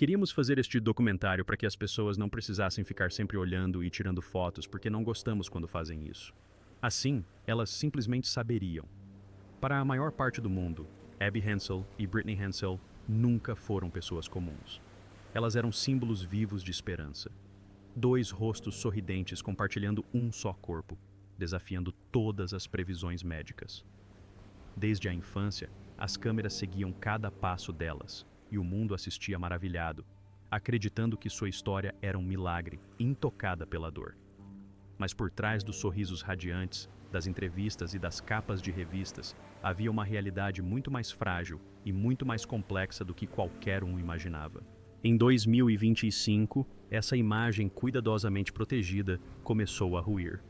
Queríamos fazer este documentário para que as pessoas não precisassem ficar sempre olhando e tirando fotos, porque não gostamos quando fazem isso. Assim, elas simplesmente saberiam. Para a maior parte do mundo, Abby Hensel e Brittany Hensel nunca foram pessoas comuns. Elas eram símbolos vivos de esperança. Dois rostos sorridentes compartilhando um só corpo, desafiando todas as previsões médicas. Desde a infância, as câmeras seguiam cada passo delas, e o mundo assistia maravilhado, acreditando que sua história era um milagre, intocada pela dor. Mas por trás dos sorrisos radiantes, das entrevistas e das capas de revistas, havia uma realidade muito mais frágil e muito mais complexa do que qualquer um imaginava. Em 2025, essa imagem cuidadosamente protegida começou a ruir.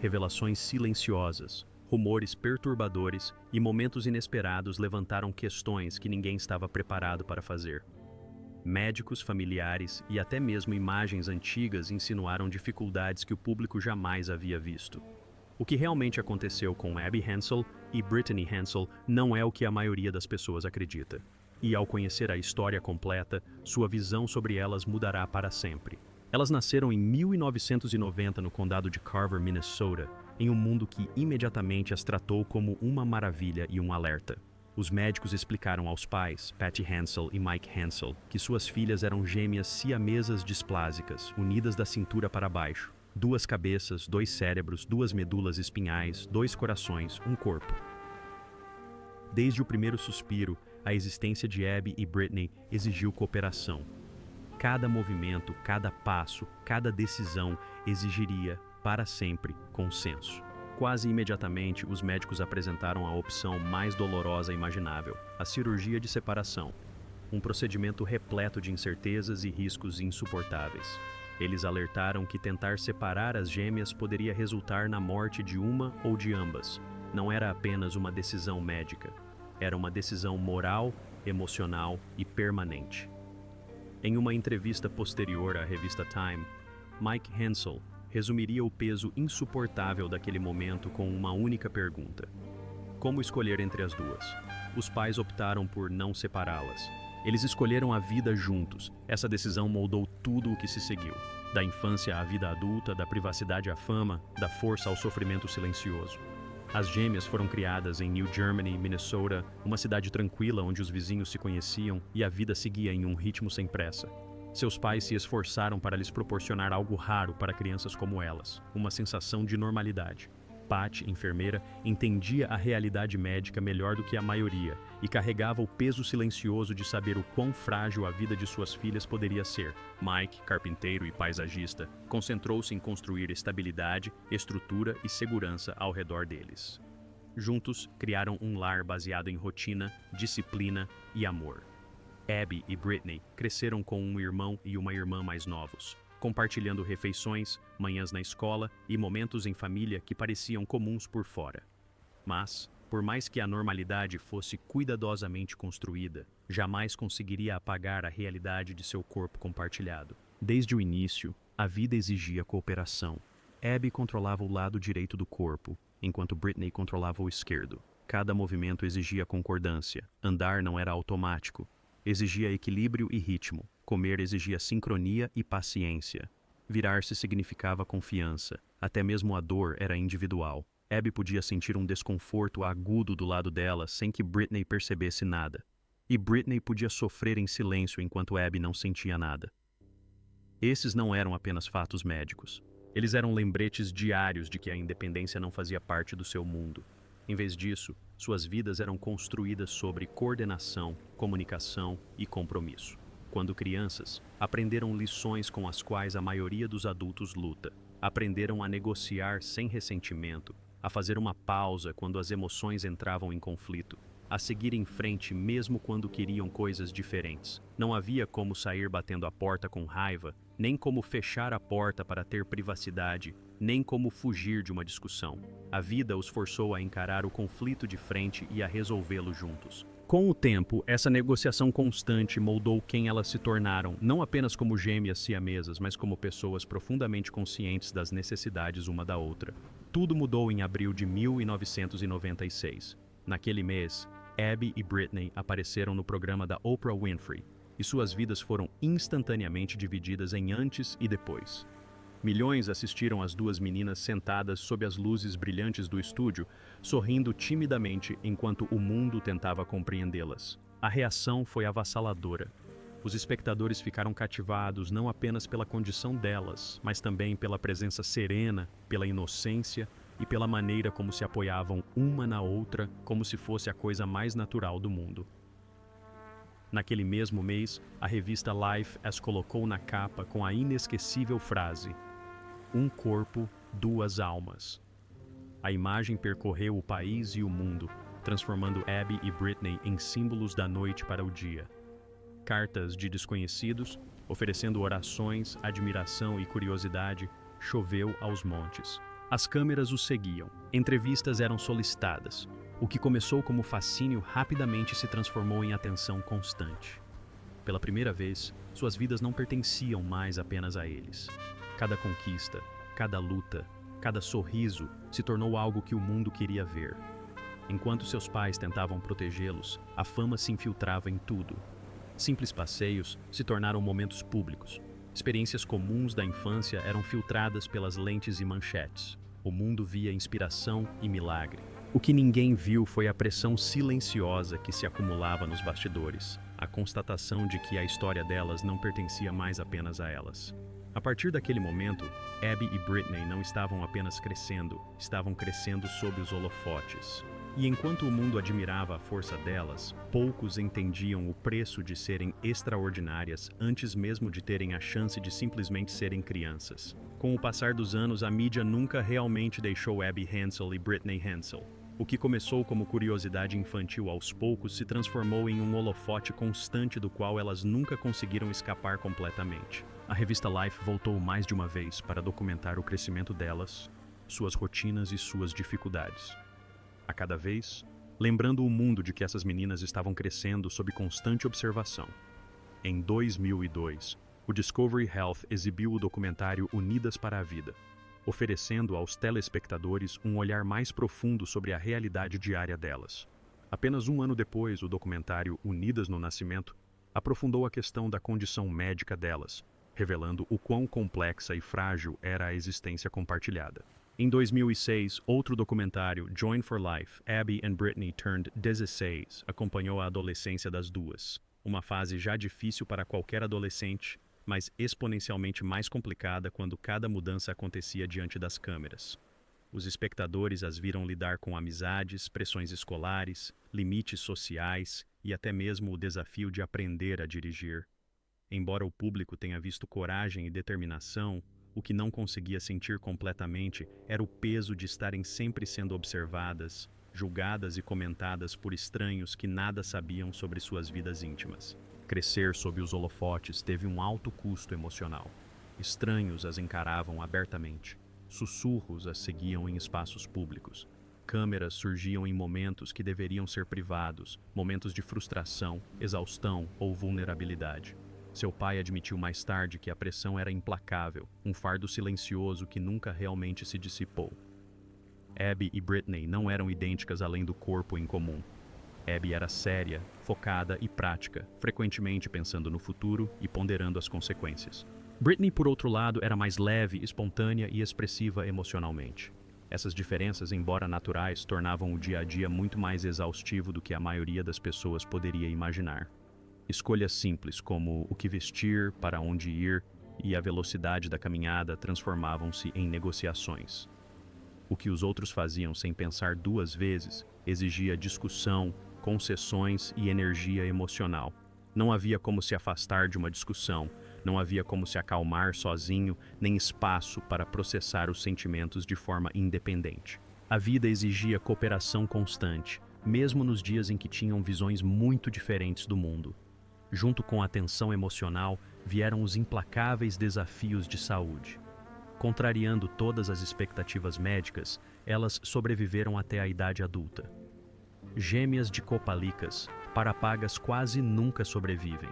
Revelações silenciosas, rumores perturbadores e momentos inesperados levantaram questões que ninguém estava preparado para fazer. Médicos, familiares e até mesmo imagens antigas insinuaram dificuldades que o público jamais havia visto. O que realmente aconteceu com Abby Hensel e Brittany Hensel não é o que a maioria das pessoas acredita. E ao conhecer a história completa, sua visão sobre elas mudará para sempre. Elas nasceram em 1990 no condado de Carver, Minnesota, em um mundo que imediatamente as tratou como uma maravilha e um alerta. Os médicos explicaram aos pais, Patty Hensel e Mike Hensel, que suas filhas eram gêmeas siamesas displásicas, unidas da cintura para baixo. 2 cabeças, 2 cérebros, 2 medulas espinhais, 2 corações, um corpo. Desde o primeiro suspiro, a existência de Abby e Brittany exigiu cooperação. Cada movimento, cada passo, cada decisão exigiria, para sempre, consenso. Quase imediatamente, os médicos apresentaram a opção mais dolorosa imaginável, a cirurgia de separação. Um procedimento repleto de incertezas e riscos insuportáveis. Eles alertaram que tentar separar as gêmeas poderia resultar na morte de uma ou de ambas. Não era apenas uma decisão médica. Era uma decisão moral, emocional e permanente. Em uma entrevista posterior à revista Time, Mike Hensel resumiria o peso insuportável daquele momento com uma única pergunta: como escolher entre as duas? Os pais optaram por não separá-las. Eles escolheram a vida juntos. Essa decisão moldou tudo o que se seguiu. Da infância à vida adulta, da privacidade à fama, da força ao sofrimento silencioso. As gêmeas foram criadas em New Germany, Minnesota, uma cidade tranquila onde os vizinhos se conheciam e a vida seguia em um ritmo sem pressa. Seus pais se esforçaram para lhes proporcionar algo raro para crianças como elas, uma sensação de normalidade. Patty, enfermeira, entendia a realidade médica melhor do que a maioria e carregava o peso silencioso de saber o quão frágil a vida de suas filhas poderia ser. Mike, carpinteiro e paisagista, concentrou-se em construir estabilidade, estrutura e segurança ao redor deles. Juntos, criaram um lar baseado em rotina, disciplina e amor. Abby e Brittany cresceram com um irmão e uma irmã mais novos, compartilhando refeições, manhãs na escola e momentos em família que pareciam comuns por fora. Mas, por mais que a normalidade fosse cuidadosamente construída, jamais conseguiria apagar a realidade de seu corpo compartilhado. Desde o início, a vida exigia cooperação. Abby controlava o lado direito do corpo, enquanto Brittany controlava o esquerdo. Cada movimento exigia concordância. Andar não era automático. Exigia equilíbrio e ritmo. Comer exigia sincronia e paciência. Virar-se significava confiança. Até mesmo a dor era individual. Abby podia sentir um desconforto agudo do lado dela sem que Brittany percebesse nada. E Brittany podia sofrer em silêncio enquanto Abby não sentia nada. Esses não eram apenas fatos médicos. Eles eram lembretes diários de que a independência não fazia parte do seu mundo. Em vez disso, suas vidas eram construídas sobre coordenação, comunicação e compromisso. Quando crianças, aprenderam lições com as quais a maioria dos adultos luta. Aprenderam a negociar sem ressentimento, a fazer uma pausa quando as emoções entravam em conflito, a seguir em frente mesmo quando queriam coisas diferentes. Não havia como sair batendo a porta com raiva, nem como fechar a porta para ter privacidade, nem como fugir de uma discussão. A vida os forçou a encarar o conflito de frente e a resolvê-lo juntos. Com o tempo, essa negociação constante moldou quem elas se tornaram, não apenas como gêmeas siamesas, mas como pessoas profundamente conscientes das necessidades uma da outra. Tudo mudou em abril de 1996. Naquele mês, Abby e Brittany apareceram no programa da Oprah Winfrey. e suas vidas foram instantaneamente divididas em antes e depois. Milhões assistiram as duas meninas sentadas sob as luzes brilhantes do estúdio, sorrindo timidamente enquanto o mundo tentava compreendê-las. A reação foi avassaladora. Os espectadores ficaram cativados não apenas pela condição delas, mas também pela presença serena, pela inocência e pela maneira como se apoiavam uma na outra, como se fosse a coisa mais natural do mundo. Naquele mesmo mês, a revista Life as colocou na capa com a inesquecível frase: "Um corpo, duas almas". A imagem percorreu o país e o mundo, transformando Abby e Britney em símbolos da noite para o dia. Cartas de desconhecidos, oferecendo orações, admiração e curiosidade, choveu aos montes. As câmeras os seguiam, entrevistas eram solicitadas. O que começou como fascínio rapidamente se transformou em atenção constante. Pela primeira vez, suas vidas não pertenciam mais apenas a eles. Cada conquista, cada luta, cada sorriso se tornou algo que o mundo queria ver. Enquanto seus pais tentavam protegê-los, a fama se infiltrava em tudo. Simples passeios se tornaram momentos públicos. Experiências comuns da infância eram filtradas pelas lentes e manchetes. O mundo via inspiração e milagre. O que ninguém viu foi a pressão silenciosa que se acumulava nos bastidores, a constatação de que a história delas não pertencia mais apenas a elas. A partir daquele momento, Abby e Britney não estavam apenas crescendo, estavam crescendo sob os holofotes. E enquanto o mundo admirava a força delas, poucos entendiam o preço de serem extraordinárias antes mesmo de terem a chance de simplesmente serem crianças. Com o passar dos anos, a mídia nunca realmente deixou Abby Hansel e Britney Hansel. O que começou como curiosidade infantil aos poucos se transformou em um holofote constante do qual elas nunca conseguiram escapar completamente. A revista Life voltou mais de uma vez para documentar o crescimento delas, suas rotinas e suas dificuldades. A cada vez, lembrando o mundo de que essas meninas estavam crescendo sob constante observação. Em 2002, o Discovery Health exibiu o documentário Unidas para a Vida, oferecendo aos telespectadores um olhar mais profundo sobre a realidade diária delas. Apenas um ano depois, o documentário Unidas no Nascimento aprofundou a questão da condição médica delas, revelando o quão complexa e frágil era a existência compartilhada. Em 2006, outro documentário, Join for Life, Abby and Britney Turned 16, acompanhou a adolescência das duas, uma fase já difícil para qualquer adolescente, mas exponencialmente mais complicada quando cada mudança acontecia diante das câmeras. Os espectadores as viram lidar com amizades, pressões escolares, limites sociais e até mesmo o desafio de aprender a dirigir. Embora o público tenha visto coragem e determinação, o que não conseguia sentir completamente era o peso de estarem sempre sendo observadas, julgadas e comentadas por estranhos que nada sabiam sobre suas vidas íntimas. Crescer sob os holofotes teve um alto custo emocional. Estranhos as encaravam abertamente. Sussurros as seguiam em espaços públicos. Câmeras surgiam em momentos que deveriam ser privados, momentos de frustração, exaustão ou vulnerabilidade. Seu pai admitiu mais tarde que a pressão era implacável, um fardo silencioso que nunca realmente se dissipou. Abby e Britney não eram idênticas além do corpo em comum. Abby era séria, focada e prática, frequentemente pensando no futuro e ponderando as consequências. Britney, por outro lado, era mais leve, espontânea e expressiva emocionalmente. Essas diferenças, embora naturais, tornavam o dia a dia muito mais exaustivo do que a maioria das pessoas poderia imaginar. Escolhas simples como o que vestir, para onde ir e a velocidade da caminhada transformavam-se em negociações. O que os outros faziam sem pensar duas vezes exigia discussão, concessões e energia emocional. Não havia como se afastar de uma discussão, não havia como se acalmar sozinho, nem espaço para processar os sentimentos de forma independente. A vida exigia cooperação constante, mesmo nos dias em que tinham visões muito diferentes do mundo. Junto com a tensão emocional, vieram os implacáveis desafios de saúde. Contrariando todas as expectativas médicas, elas sobreviveram até a idade adulta. Gêmeas de copalicas, parapagas quase nunca sobrevivem.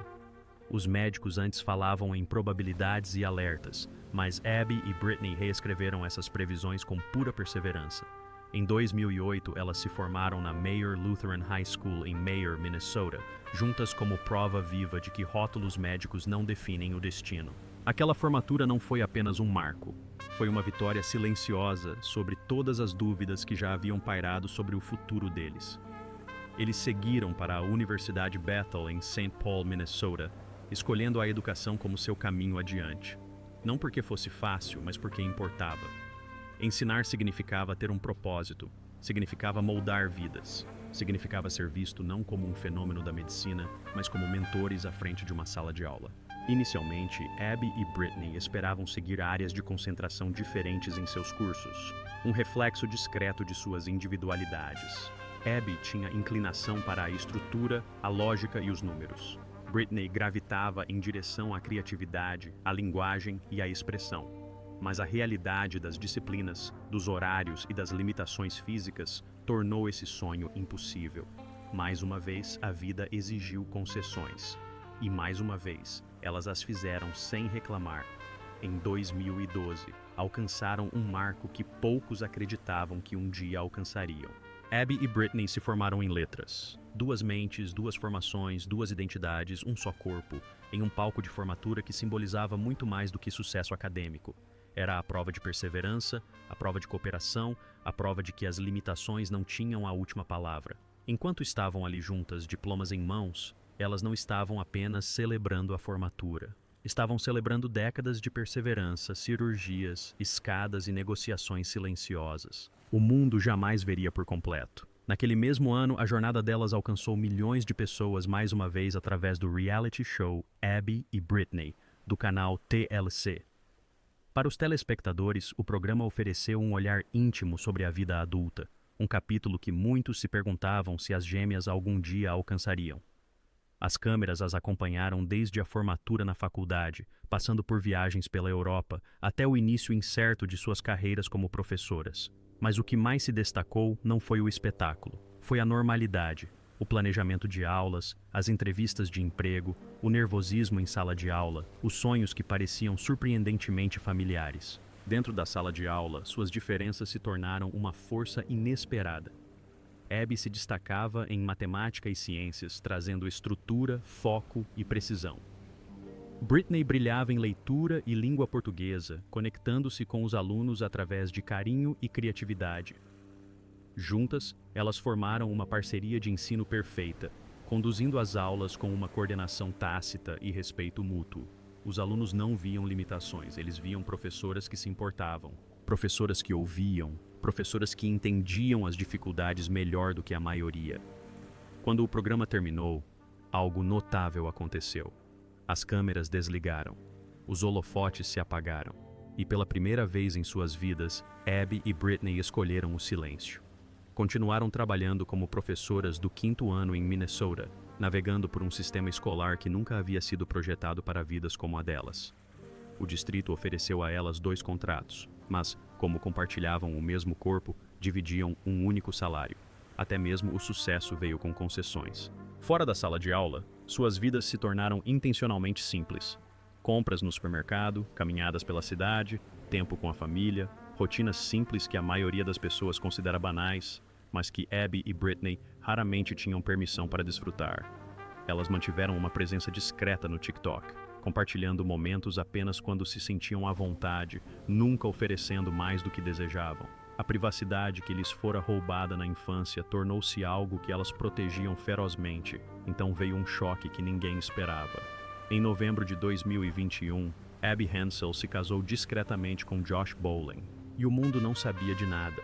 Os médicos antes falavam em probabilidades e alertas, mas Abby e Britney reescreveram essas previsões com pura perseverança. Em 2008, elas se formaram na Mayer Lutheran High School em Mayer, Minnesota, juntas como prova viva de que rótulos médicos não definem o destino. Aquela formatura não foi apenas um marco. Foi uma vitória silenciosa sobre todas as dúvidas que já haviam pairado sobre o futuro deles. Eles seguiram para a Universidade Bethel em St. Paul, Minnesota, escolhendo a educação como seu caminho adiante. Não porque fosse fácil, mas porque importava. Ensinar significava ter um propósito, significava moldar vidas, significava ser visto não como um fenômeno da medicina, mas como mentores à frente de uma sala de aula. Inicialmente, Abby e Brittany esperavam seguir áreas de concentração diferentes em seus cursos, um reflexo discreto de suas individualidades. Abby tinha inclinação para a estrutura, a lógica e os números. Brittany gravitava em direção à criatividade, à linguagem e à expressão. Mas a realidade das disciplinas, dos horários e das limitações físicas tornou esse sonho impossível. Mais uma vez, a vida exigiu concessões. E mais uma vez, elas as fizeram sem reclamar. Em 2012, alcançaram um marco que poucos acreditavam que um dia alcançariam. Abby e Brittany se formaram em letras. Duas mentes, duas formações, duas identidades, um só corpo, em um palco de formatura que simbolizava muito mais do que sucesso acadêmico. Era a prova de perseverança, a prova de cooperação, a prova de que as limitações não tinham a última palavra. Enquanto estavam ali juntas, diplomas em mãos, elas não estavam apenas celebrando a formatura. Estavam celebrando décadas de perseverança, cirurgias, escadas e negociações silenciosas. O mundo jamais veria por completo. Naquele mesmo ano, a jornada delas alcançou milhões de pessoas mais uma vez através do reality show Abby e Brittany, do canal TLC. Para os telespectadores, o programa ofereceu um olhar íntimo sobre a vida adulta, um capítulo que muitos se perguntavam se as gêmeas algum dia alcançariam. As câmeras as acompanharam desde a formatura na faculdade, passando por viagens pela Europa, até o início incerto de suas carreiras como professoras. Mas o que mais se destacou não foi o espetáculo, foi a normalidade, o planejamento de aulas, as entrevistas de emprego, o nervosismo em sala de aula, os sonhos que pareciam surpreendentemente familiares. Dentro da sala de aula, suas diferenças se tornaram uma força inesperada. Abby se destacava em matemática e ciências, trazendo estrutura, foco e precisão. Brittany brilhava em leitura e língua portuguesa, conectando-se com os alunos através de carinho e criatividade. Juntas, elas formaram uma parceria de ensino perfeita, conduzindo as aulas com uma coordenação tácita e respeito mútuo. Os alunos não viam limitações, eles viam professoras que se importavam, professoras que ouviam, professoras que entendiam as dificuldades melhor do que a maioria. Quando o programa terminou, algo notável aconteceu. As câmeras desligaram, os holofotes se apagaram, e pela primeira vez em suas vidas, Abby e Brittany escolheram o silêncio. Continuaram trabalhando como professoras do 5º ano em Minnesota, navegando por um sistema escolar que nunca havia sido projetado para vidas como a delas. O distrito ofereceu a elas 2 contratos, mas, como compartilhavam o mesmo corpo, dividiam um único salário. Até mesmo o sucesso veio com concessões. Fora da sala de aula, suas vidas se tornaram intencionalmente simples. Compras no supermercado, caminhadas pela cidade, tempo com a família, rotinas simples que a maioria das pessoas considera banais, mas que Abby e Brittany raramente tinham permissão para desfrutar. Elas mantiveram uma presença discreta no TikTok, compartilhando momentos apenas quando se sentiam à vontade, nunca oferecendo mais do que desejavam. A privacidade que lhes fora roubada na infância tornou-se algo que elas protegiam ferozmente, então veio um choque que ninguém esperava. Em novembro de 2021, Abby Hensel se casou discretamente com Josh Bowling, e o mundo não sabia de nada.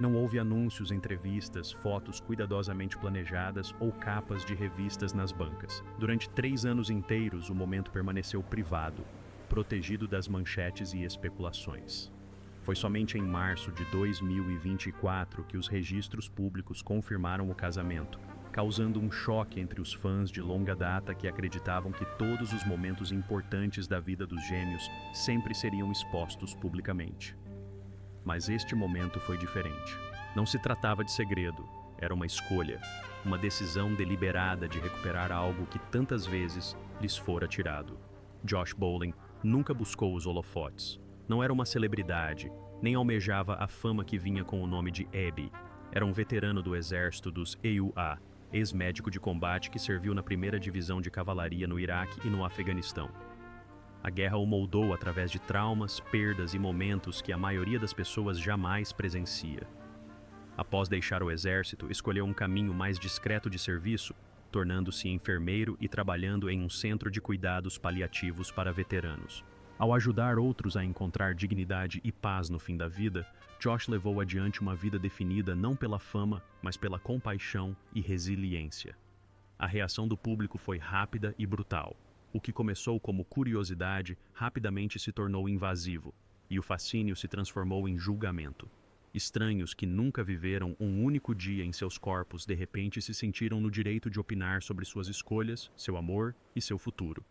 Não houve anúncios, entrevistas, fotos cuidadosamente planejadas ou capas de revistas nas bancas. Durante 3 anos inteiros, o momento permaneceu privado, protegido das manchetes e especulações. Foi somente em março de 2024 que os registros públicos confirmaram o casamento, causando um choque entre os fãs de longa data que acreditavam que todos os momentos importantes da vida dos gêmeos sempre seriam expostos publicamente. Mas este momento foi diferente. Não se tratava de segredo, era uma escolha, uma decisão deliberada de recuperar algo que tantas vezes lhes fora tirado. Josh Bowling nunca buscou os holofotes. Não era uma celebridade, nem almejava a fama que vinha com o nome de Abby. Era um veterano do exército dos EUA, ex-médico de combate que serviu na 1ª Divisão de Cavalaria no Iraque e no Afeganistão. A guerra o moldou através de traumas, perdas e momentos que a maioria das pessoas jamais presencia. Após deixar o exército, escolheu um caminho mais discreto de serviço, tornando-se enfermeiro e trabalhando em um centro de cuidados paliativos para veteranos. Ao ajudar outros a encontrar dignidade e paz no fim da vida, Josh levou adiante uma vida definida não pela fama, mas pela compaixão e resiliência. A reação do público foi rápida e brutal. O que começou como curiosidade rapidamente se tornou invasivo, e o fascínio se transformou em julgamento. Estranhos que nunca viveram um único dia em seus corpos de repente se sentiram no direito de opinar sobre suas escolhas, seu amor e seu futuro.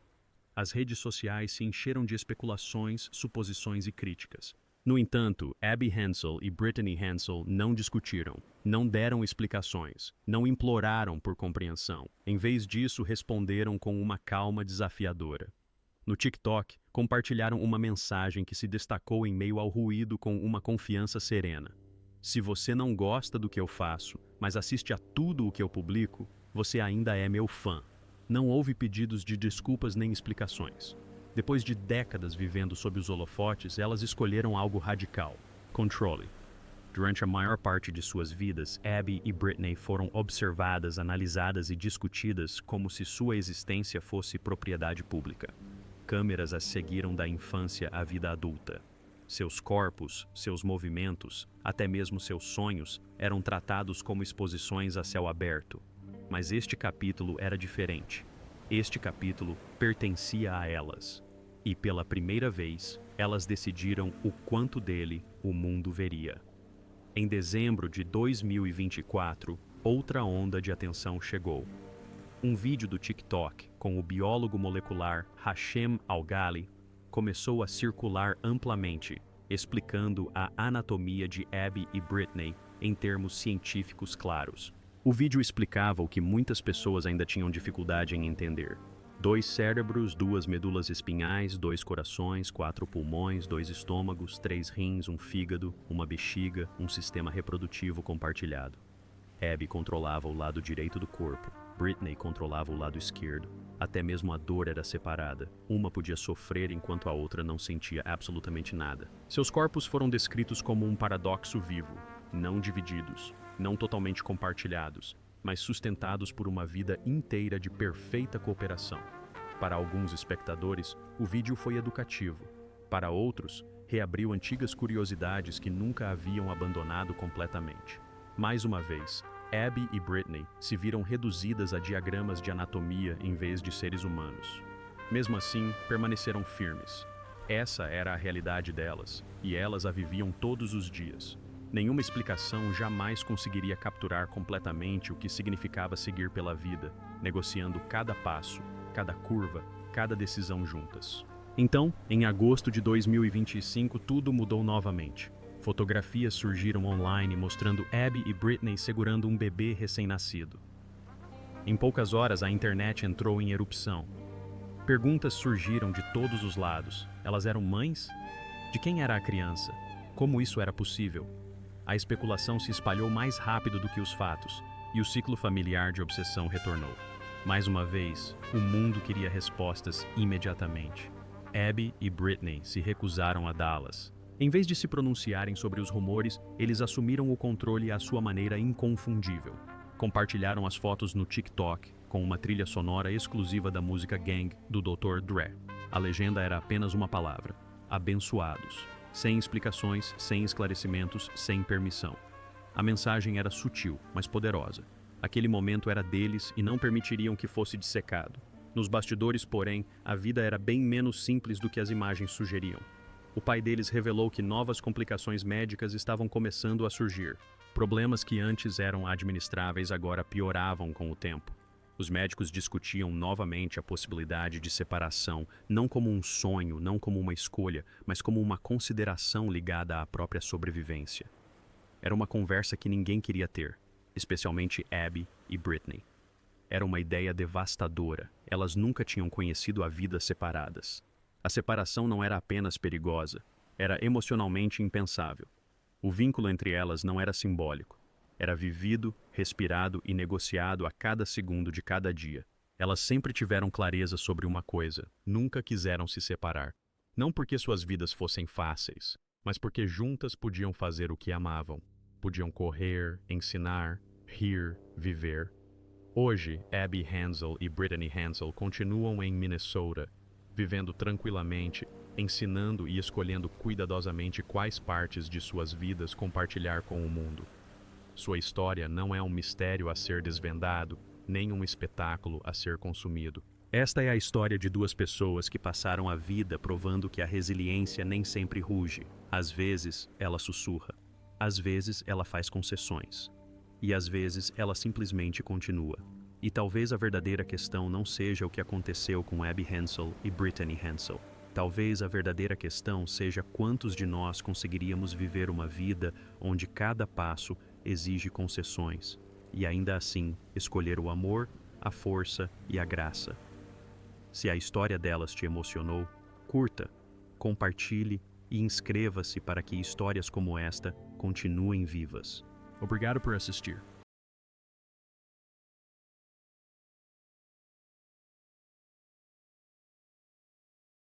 As redes sociais se encheram de especulações, suposições e críticas. No entanto, Abby Hansel e Brittany Hansel não discutiram, não deram explicações, não imploraram por compreensão. Em vez disso, responderam com uma calma desafiadora. No TikTok, compartilharam uma mensagem que se destacou em meio ao ruído com uma confiança serena. Se você não gosta do que eu faço, mas assiste a tudo o que eu publico, você ainda é meu fã. Não houve pedidos de desculpas nem explicações. Depois de décadas vivendo sob os holofotes, elas escolheram algo radical: controle. Durante a maior parte de suas vidas, Abby e Brittany foram observadas, analisadas e discutidas como se sua existência fosse propriedade pública. Câmeras as seguiram da infância à vida adulta. Seus corpos, seus movimentos, até mesmo seus sonhos, eram tratados como exposições a céu aberto. Mas este capítulo era diferente. Este capítulo pertencia a elas. E pela primeira vez, elas decidiram o quanto dele o mundo veria. Em dezembro de 2024, outra onda de atenção chegou. Um vídeo do TikTok com o biólogo molecular Hashem Al-Ghali começou a circular amplamente, explicando a anatomia de Abby e Brittany em termos científicos claros. O vídeo explicava o que muitas pessoas ainda tinham dificuldade em entender: 2 cérebros, 2 medulas espinhais, 2 corações, 4 pulmões, 2 estômagos, 3 rins, um fígado, uma bexiga, um sistema reprodutivo compartilhado. Abby controlava o lado direito do corpo, Brittany controlava o lado esquerdo. Até mesmo a dor era separada. Uma podia sofrer enquanto a outra não sentia absolutamente nada. Seus corpos foram descritos como um paradoxo vivo, não divididos, não totalmente compartilhados, mas sustentados por uma vida inteira de perfeita cooperação. Para alguns espectadores, o vídeo foi educativo. Para outros, reabriu antigas curiosidades que nunca haviam abandonado completamente. Mais uma vez, Abby e Brittany se viram reduzidas a diagramas de anatomia em vez de seres humanos. Mesmo assim, permaneceram firmes. Essa era a realidade delas, e elas a viviam todos os dias. Nenhuma explicação jamais conseguiria capturar completamente o que significava seguir pela vida, negociando cada passo, cada curva, cada decisão juntas. Então, em agosto de 2025, tudo mudou novamente. Fotografias surgiram online mostrando Abby e Brittany segurando um bebê recém-nascido. Em poucas horas, a internet entrou em erupção. Perguntas surgiram de todos os lados. Elas eram mães? De quem era a criança? Como isso era possível? A especulação se espalhou mais rápido do que os fatos, e o ciclo familiar de obsessão retornou. Mais uma vez, o mundo queria respostas imediatamente. Abby e Brittany se recusaram a dá-las. Em vez de se pronunciarem sobre os rumores, eles assumiram o controle à sua maneira inconfundível. Compartilharam as fotos no TikTok, com uma trilha sonora exclusiva da música Gang do Dr. Dre. A legenda era apenas uma palavra: abençoados. Sem explicações, sem esclarecimentos, sem permissão. A mensagem era sutil, mas poderosa. Aquele momento era deles e não permitiriam que fosse dissecado. Nos bastidores, porém, a vida era bem menos simples do que as imagens sugeriam. O pai deles revelou que novas complicações médicas estavam começando a surgir. Problemas que antes eram administráveis agora pioravam com o tempo. Os médicos discutiam novamente a possibilidade de separação, não como um sonho, não como uma escolha, mas como uma consideração ligada à própria sobrevivência. Era uma conversa que ninguém queria ter, especialmente Abby e Brittany. Era uma ideia devastadora. Elas nunca tinham conhecido a vida separadas. A separação não era apenas perigosa, Era emocionalmente impensável. O vínculo entre elas não era simbólico. Era vivido, respirado e negociado a cada segundo de cada dia. Elas sempre tiveram clareza sobre uma coisa: nunca quiseram se separar. Não porque suas vidas fossem fáceis, mas porque juntas podiam fazer o que amavam. Podiam correr, ensinar, rir, viver. Hoje, Abby Hansel e Brittany Hansel continuam em Minnesota, vivendo tranquilamente, ensinando e escolhendo cuidadosamente quais partes de suas vidas compartilhar com o mundo. Sua história não é um mistério a ser desvendado, nem um espetáculo a ser consumido. Esta é a história de duas pessoas que passaram a vida provando que a resiliência nem sempre ruge. Às vezes, ela sussurra. Às vezes, ela faz concessões. E às vezes, ela simplesmente continua. E talvez a verdadeira questão não seja o que aconteceu com Abby Hansel e Brittany Hansel. Talvez a verdadeira questão seja quantos de nós conseguiríamos viver uma vida onde cada passo exige concessões, e ainda assim escolher o amor, a força e a graça. Se a história delas te emocionou, curta, compartilhe e inscreva-se para que histórias como esta continuem vivas. Obrigado por assistir.